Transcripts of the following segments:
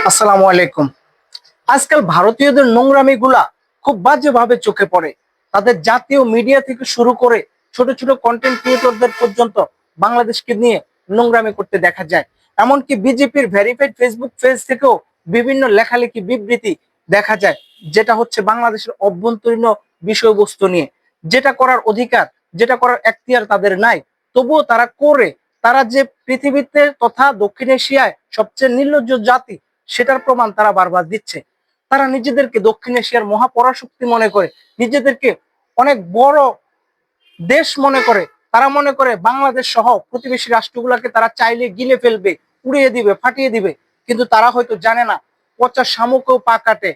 আসসালামু আলাইকুম। আজকাল ভারতীয়দের নোংরামি গুলা খুব বাজেভাবে চোখে পড়ে। তাদের জাতীয় মিডিয়া থেকে শুরু করে ছোট ছোট কন্টেন্ট ক্রিয়েটরদের পর্যন্ত বাংলাদেশকে নিয়ে নোংরামি করতে দেখা যায়। এমনকি বিজেপির ভেরিফাইড ফেসবুক পেজ থেকেও বিভিন্ন লেখালেখি বিবৃতি দেখা যায়, যেটা হচ্ছে বাংলাদেশের অভ্যন্তরীণ বিষয়বস্তু নিয়ে। যেটা করার অধিকার, যেটা করার এখতিয়ার তাদের নাই, তবুও তারা করে। তারা যে পৃথিবীতে তথা দক্ষিণ এশিয়ায় সবচেয়ে নির্লজ্জ জাতি, সেটার প্রমাণ তারা বারবার দিচ্ছে। তারা নিজেদেরকে দক্ষিণ এশিয়ার মহাপরাশক্তি মনে করে, নিজেদেরকে অনেক বড় দেশ মনে করে। তারা মনে করে বাংলাদেশ সহ প্রতিবেশী রাষ্ট্রগুলোকে তারা চাইলে গিলে ফেলবে, উড়িয়ে দিবে, ফাটিয়ে দিবে। কিন্তু তারা হয়তো জানে না, পচা শামুকেও পা কাটে,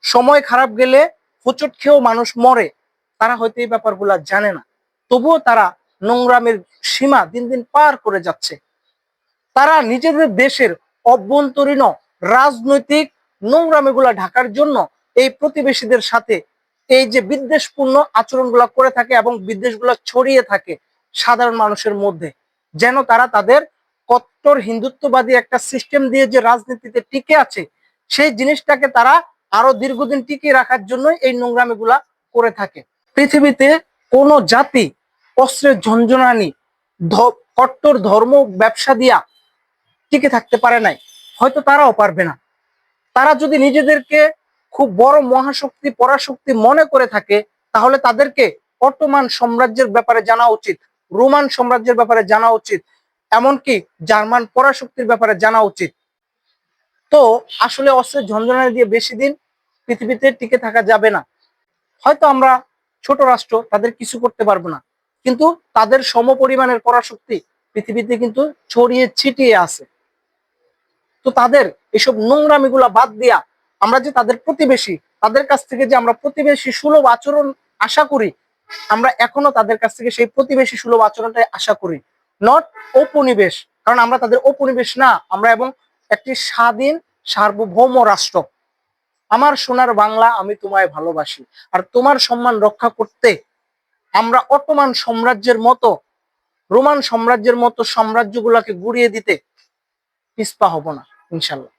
সময় খারাপ গেলে হোঁচট খেয়েও মানুষ মরে। তারা হয়তো এই ব্যাপারগুলা জানে না, তবুও তারা নোংরামের সীমা দিন দিন পার করে যাচ্ছে। তারা নিজেদের দেশের অভ্যন্তরীণ রাজনৈতিক নোংরামিগুলা ঢাকার জন্য এই প্রতিবেশীদের সাথে এই যে বিদ্বেষপূর্ণ আচরণগুলা করে থাকে এবং বিদ্বেষগুলা ছড়িয়ে থাকে সাধারণ মানুষের মধ্যে, যেন তারা তাদের কট্টর হিন্দুত্ববাদী একটা সিস্টেম দিয়ে যে রাজনীতিতে টিকে আছে, সেই জিনিসটাকে তারা আরো দীর্ঘদিন টিকিয়ে রাখার জন্য এই নোংরামিগুলা করে থাকে। পৃথিবীতে কোনো জাতি অস্ত্রের ঝঞ্ঝনানি কট্টর ধর্ম ব্যবসা দিয়া টিকে থাকতে পারে নাই, হয়তো তারাও পারবে না। তারা যদি নিজেদেরকে খুব বড় মহাশক্তি পরাশক্তি মনে করে থাকে, তাহলে তাদেরকে অটোমান সাম্রাজ্যের ব্যাপারে জানা উচিত, রোমান সাম্রাজ্যের ব্যাপারে জানা উচিত, এমনকি জার্মান পরাশক্তির ব্যাপারে জানা উচিত। তো আসলে অস্ত্রের ঝঞ্ঝনা দিয়ে বেশি দিন পৃথিবীতে টিকে থাকা যাবে না। হয়তো আমরা ছোট রাষ্ট্র, তাদের কিছু করতে পারবো না, কিন্তু তাদের সমপরিমাণের পরাশক্তি পৃথিবীতে কিন্তু ছড়িয়ে ছিটিয়ে আছে। তো তাদের এসব নোংরামিগুলা বাদ দিয়া আমরা যে তাদের প্রতিবেশী, তাদের কাছ থেকে যে আমরা প্রতিবেশী সুলভ আচরণ আশা করি, আমরা এখনো তাদের কাছ থেকে সেই প্রতিবেশী সুলভ আচরণটাই আশা করি, নট উপনিবেশ। কারণ আমরা তাদের উপনিবেশ না, আমরা এবং একটি স্বাধীন সার্বভৌম রাষ্ট্র। আমার সোনার বাংলা, আমি তোমায় ভালোবাসি। আর তোমার সম্মান রক্ষা করতে আমরা অটোমান সাম্রাজ্যের মতো, রোমান সাম্রাজ্যের মতো সাম্রাজ্যগুলোকে গুড়িয়ে দিতে পিছপা হব না, ইনশাল্লাহ।